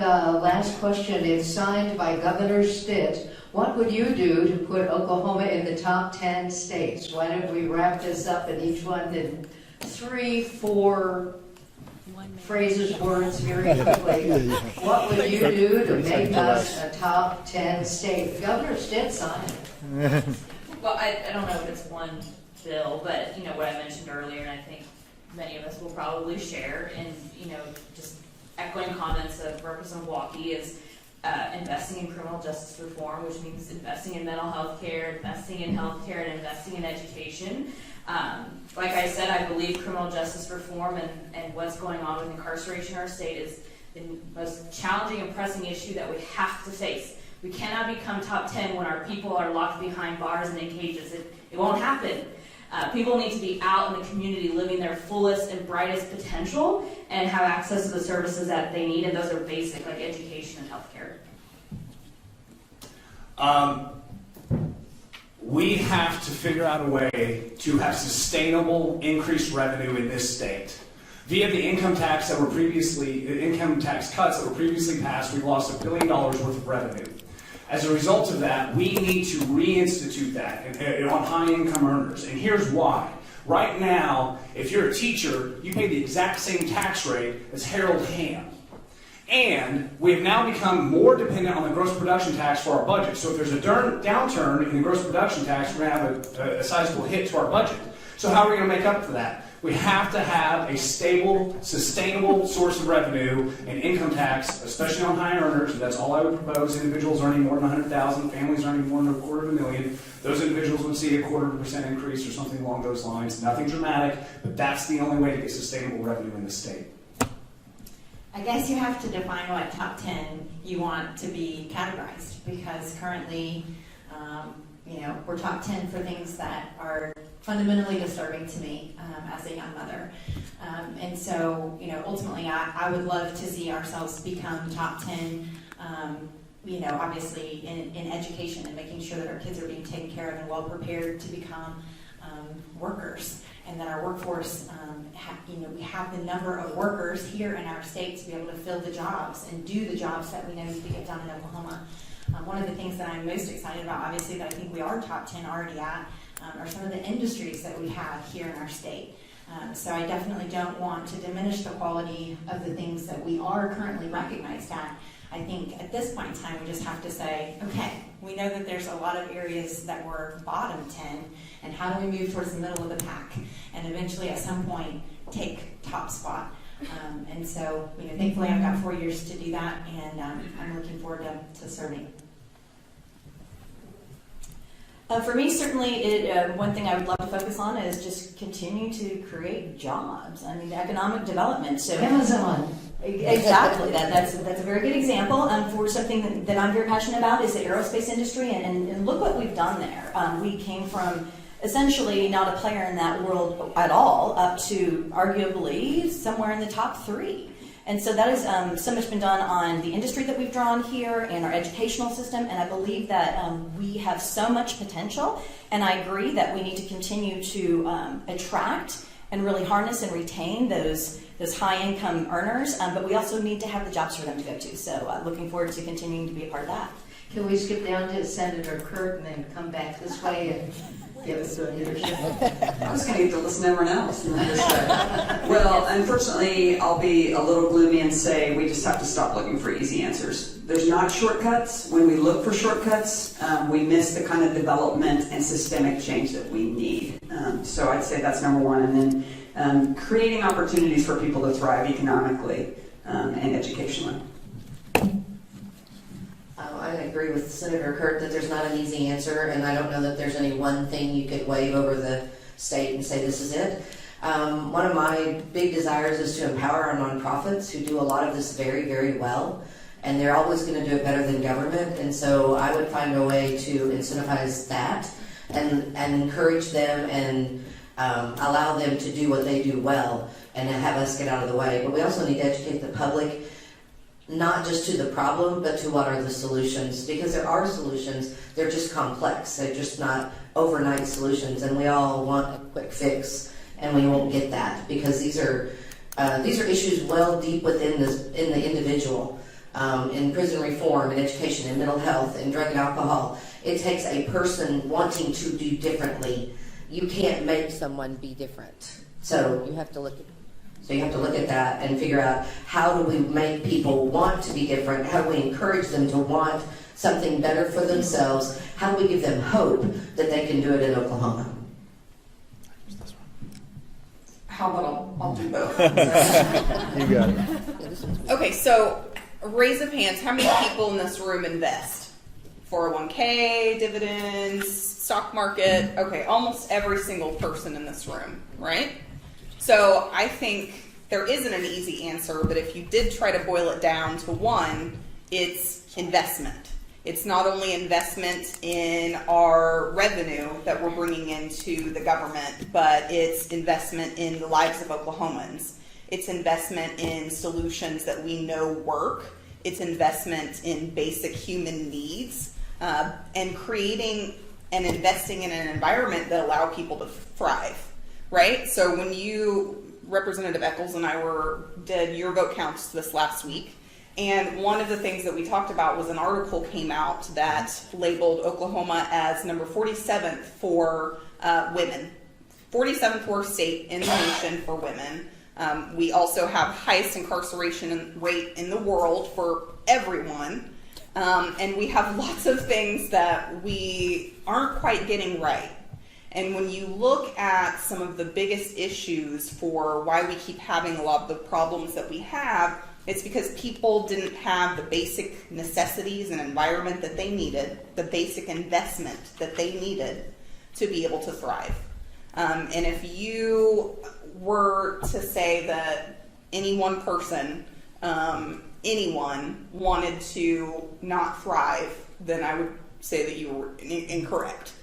last question is signed by Governor Stitt. What would you do to put Oklahoma in the top 10 states? Why don't we wrap this up in each one in 3, 4 phrases, words very quickly. What would you do to make us a top 10 state? Governor Stitt signed it. Well, I don't know if it's one bill, but you know what I mentioned earlier, and I think many of us will probably share, and you know, just echoing comments of Representative Walkie is investing in criminal justice reform, which means investing in mental health care, investing in health care, and investing in education. Like I said, I believe criminal justice reform and what's going on with incarceration in our state is the most challenging and pressing issue that we have to face. We cannot become top 10 when our people are locked behind bars and in cages. It won't happen. People need to be out in the community living their fullest and brightest potential and have access to the services that they need, and those are basic, like education and healthcare. We have to figure out a way to have sustainable increased revenue in this state. Via the income tax cuts that were previously passed, we've lost $1 billion worth of revenue. As a result of that, we need to reinstitute that on high-income earners. And here's why. Right now, if you're a teacher, you pay the exact same tax rate as Harold Hamm. And we have now become more dependent on the gross production tax for our budget. So if there's a downturn in the gross production tax, we're going to have a sizable hit to our budget. So how are we going to make up for that? We have to have a stable, sustainable source of revenue and income tax, especially on high earners. And that's all I would propose. Individuals earning more than $100,000, families earning more than $250,000. Those individuals would see a 0.25% increase or something along those lines. Nothing dramatic, but that's the only way to get sustainable revenue in the state. I guess you have to define what top 10 you want to be categorized, because currently, we're top 10 for things that are fundamentally disturbing to me as a young mother. And so, ultimately, I would love to see ourselves become top 10, obviously in education and making sure that our kids are being taken care of and well prepared to become workers, and that our workforce, we have the number of workers here in our state to be able to fill the jobs and do the jobs that we know need to get done in Oklahoma. One of the things that I'm most excited about, obviously, that I think we are top 10 already at, are some of the industries that we have here in our state. So I definitely don't want to diminish the quality of the things that we are currently recognized at. I think at this point in time, we just have to say, okay, we know that there's a lot of areas that were bottom 10, and how do we move towards the middle of the pack, and eventually at some point take top spot. And so, thankfully I've got 4 years to do that, and I'm looking forward to serving. For me, certainly, one thing I would love to focus on is just continue to create jobs. I mean, economic development. So Amazon. Exactly. That's a very good example. For something that I'm very passionate about is the aerospace industry, and look what we've done there. We came from essentially not a player in that world at all up to arguably somewhere in the top 3. And so that has so much been done on the industry that we've drawn here and our educational system, and I believe that we have so much potential, and I agree that we need to continue to attract and really harness and retain those high-income earners, but we also need to have the jobs for them to go to. So looking forward to continuing to be a part of that. Can we skip down to Senator Kirt and then come back this way and give us the leadership? I was going to get to listen to everyone else. Well, unfortunately, I'll be a little gloomy and say we just have to stop looking for easy answers. There's not shortcuts. When we look for shortcuts, we miss the kind of development and systemic change that we need. So I'd say that's number one. And then creating opportunities for people to thrive economically and educationally. I agree with Senator Kirt that there's not an easy answer, and I don't know that there's any one thing you could wave over the state and say this is it. One of my big desires is to empower our nonprofits who do a lot of this very, very well, and they're always going to do it better than government, and so I would find a way to incentivize that and encourage them and allow them to do what they do well and have us get out of the way. But we also need to educate the public, not just to the problem, but to what are the solutions, because there are solutions, they're just complex, they're just not overnight solutions, and we all want a quick fix, and we won't get that, because these are issues well deep within the individual. in prison reform, in education, in mental health, in drug and alcohol. It takes a person wanting to do differently. You can't make someone be different. So you have to look at that and figure out, how do we make people want to be different? How do we encourage them to want something better for themselves? How do we give them hope that they can do it in Oklahoma? How about I'll do both? You got it. Okay, so raise of hands, how many people in this room invest? 401k, dividends, stock market? Okay, almost every single person in this room, right? So I think there isn't an easy answer, but if you did try to boil it down to one, it's investment. It's not only investment in our revenue that we're bringing into the government, but it's investment in the lives of Oklahomans. It's investment in solutions that we know work. It's investment in basic human needs, and creating and investing in an environment that allow people to thrive, right? So when Representative Eccles and I did your vote counts this last week, and one of the things that we talked about was an article came out that labeled Oklahoma as number 47th for women. 47th worst state in the nation for women. We also have highest incarceration rate in the world for everyone. And we have lots of things that we aren't quite getting right. And when you look at some of the biggest issues for why we keep having a lot of the problems that we have, it's because people didn't have the basic necessities and environment that they needed, the basic investment that they needed to be able to thrive. And if you were to say that any one person, anyone wanted to not thrive, then I would say that you were incorrect.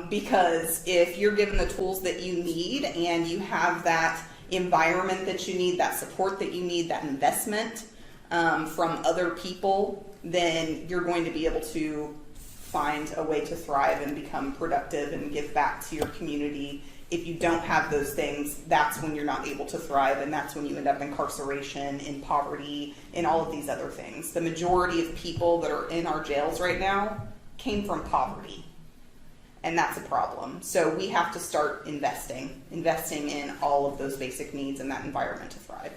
Because if you're given the tools that you need and you have that environment that you need, that support that you need, that investment from other people, then you're going to be able to find a way to thrive and become productive and give back to your community. If you don't have those things, that's when you're not able to thrive, and that's when you end up in incarceration, in poverty, in all of these other things. The majority of people that are in our jails right now came from poverty. And that's a problem. So we have to start investing in all of those basic needs and that environment to thrive.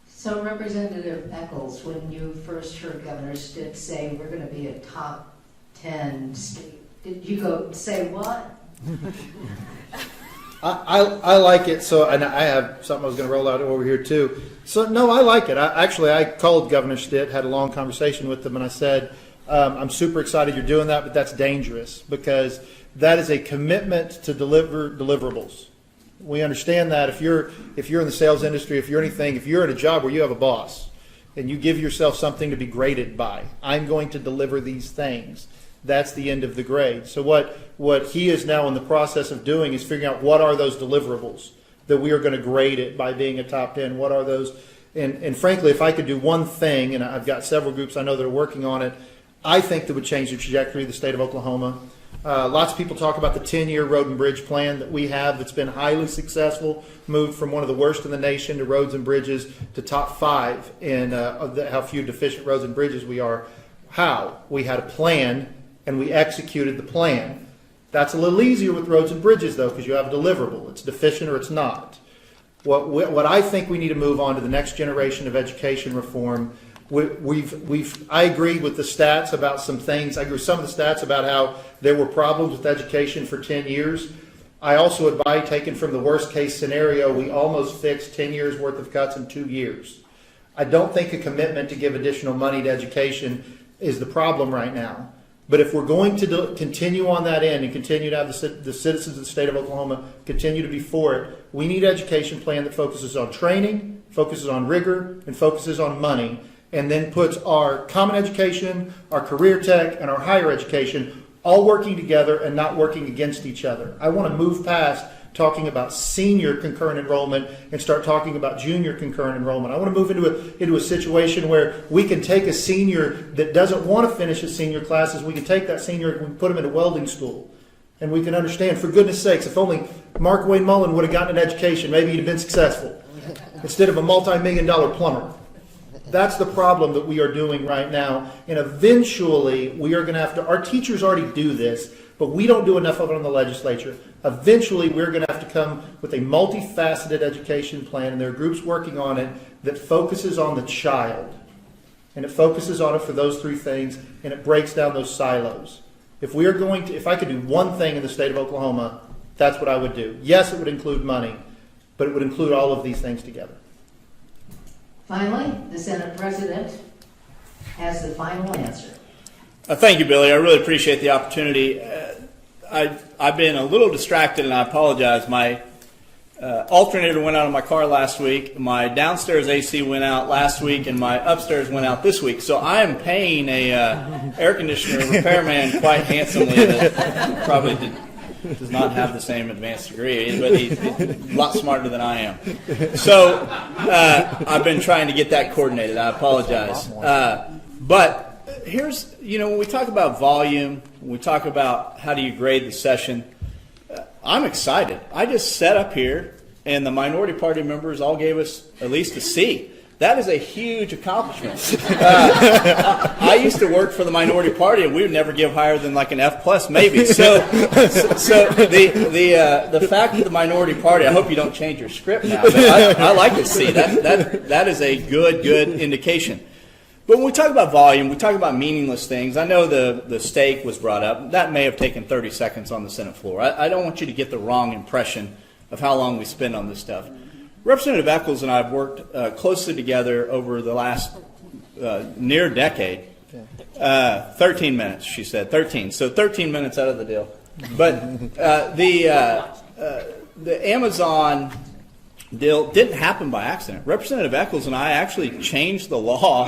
So Representative Eccles, when you first heard Governor Stitt say we're going to be a top 10 state, did you go say what? I like it. So, and I have something I was going to roll out over here too. So, no, I like it. I called Governor Stitt, had a long conversation with him, and I said, I'm super excited you're doing that, but that's dangerous because that is a commitment to deliver deliverables. We understand that if you're in the sales industry, if you're in a job where you have a boss and you give yourself something to be graded by, I'm going to deliver these things. That's the end of the grade. So what he is now in the process of doing is figuring out what are those deliverables that we are going to grade it by being a top 10. What are those? And frankly, if I could do one thing, and I've got several groups I know that are working on it, I think that would change the trajectory of the state of Oklahoma. Lots of people talk about the 10-year road and bridge plan that we have that's been highly successful, moved from one of the worst in the nation to roads and bridges to top 5 in how few deficient roads and bridges we are. How? We had a plan and we executed the plan. That's a little easier with roads and bridges though because you have a deliverable. It's deficient or it's not. What I think we need to move on to the next generation of education reform. I agree with the stats about some things. I agree with some of the stats about how there were problems with education for 10 years. I also advise, taken from the worst case scenario, we almost fixed 10 years worth of cuts in 2 years. I don't think a commitment to give additional money to education is the problem right now. But if we're going to continue on that end and continue to have the citizens of the state of Oklahoma continue to be for it, we need an education plan that focuses on training, focuses on rigor, and focuses on money, and then puts our common education, our career tech, and our higher education all working together and not working against each other. I want to move past talking about senior concurrent enrollment and start talking about junior concurrent enrollment. I want to move into a situation where we can take a senior that doesn't want to finish his senior classes, we can take that senior and we can put him in a welding school. And we can understand, for goodness sakes, if only Mark Wayne Mullen would have gotten an education, maybe he'd have been successful instead of a multi-million-dollar plumber. That's the problem that we are doing right now. And eventually, we are going to have to, our teachers already do this, but we don't do enough of it in the legislature. Eventually, we're going to have to come with a multifaceted education plan, and there are groups working on it that focuses on the child. And it focuses on it for those three things, and it breaks down those silos. If we are going to, if I could do one thing in the state of Oklahoma, that's what I would do. Yes, it would include money, but it would include all of these things together. Finally, the Senate President has the final answer. Thank you, Billy. I really appreciate the opportunity. I've been a little distracted, and I apologize. My alternator went out in my car last week. My downstairs AC went out last week, and my upstairs went out this week. So I am paying a air conditioner repairman quite handsomely that probably does not have the same advanced degree, but he's a lot smarter than I am. So I've been trying to get that coordinated. I apologize. But here's, when we talk about volume, when we talk about how do you grade the session, I'm excited. I just sat up here, and the minority party members all gave us at least a C. That is a huge accomplishment. I used to work for the minority party, and we would never give higher than like an F plus, maybe. So the fact that the minority party, I hope you don't change your script now. But I like to see that is a good indication. But when we talk about volume, we talk about meaningless things. I know the steak was brought up. That may have taken 30 seconds on the Senate floor. I don't want you to get the wrong impression of how long we spend on this stuff. Representative Eccles and I have worked closely together over the last near decade. 13 minutes, she said. 13. So 13 minutes out of the deal. But the Amazon deal didn't happen by accident. Representative Eccles and I actually changed the law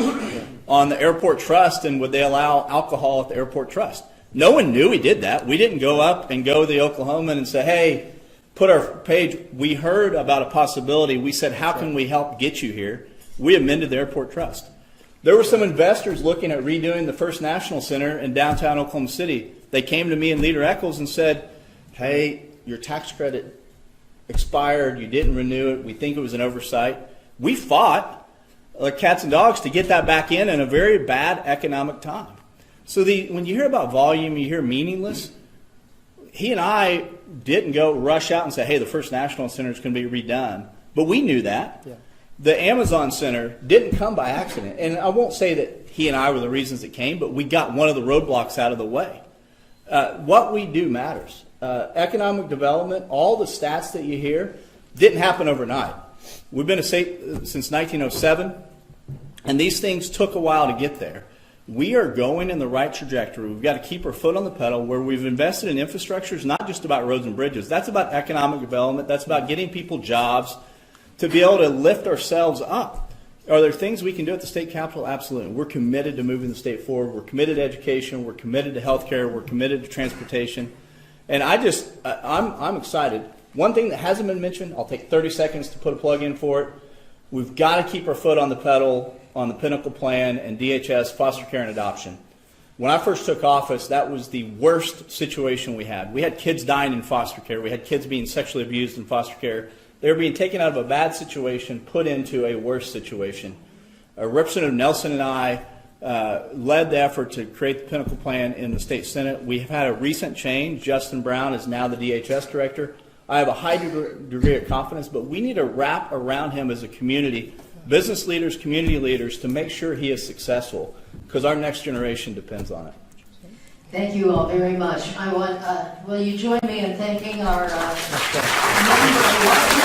on the airport trust, and would they allow alcohol at the airport trust. No one knew we did that. We didn't go up and go to the Oklahoman and say, hey, put our page. We heard about a possibility. We said, how can we help get you here? We amended the airport trust. There were some investors looking at redoing the First National Center in downtown Oklahoma City. They came to me and Leader Eccles and said, hey, your tax credit expired. You didn't renew it. We think it was an oversight. We fought like cats and dogs to get that back in a very bad economic time. So when you hear about volume, you hear meaningless. He and I didn't go rush out and say, hey, the First National Center is going to be redone. But we knew that. Yeah. The Amazon Center didn't come by accident. And I won't say that he and I were the reasons it came, but we got one of the roadblocks out of the way. What we do matters. Economic development, all the stats that you hear, didn't happen overnight. We've been a state since 1907, and these things took a while to get there. We are going in the right trajectory. We've got to keep our foot on the pedal. Where we've invested in infrastructure is not just about roads and bridges. That's about economic development. That's about getting people jobs to be able to lift ourselves up. Are there things we can do at the state capitol? Absolutely. We're committed to moving the state forward. We're committed to education. We're committed to health care. We're committed to transportation. And I'm excited. One thing that hasn't been mentioned, I'll take 30 seconds to put a plug in for it. We've got to keep our foot on the pedal on the Pinnacle Plan and DHS, foster care and adoption. When I first took office, that was the worst situation we had. We had kids dying in foster care. We had kids being sexually abused in foster care. They were being taken out of a bad situation, put into a worse situation. Representative Nelson and I led the effort to create the Pinnacle Plan in the state Senate. We have had a recent change. Justin Brown is now the DHS director. I have a high degree of confidence, but we need to wrap around him as a community, business leaders, community leaders, to make sure he is successful, because our next generation depends on it. Thank you all very much. I want, will you join me in thanking our members?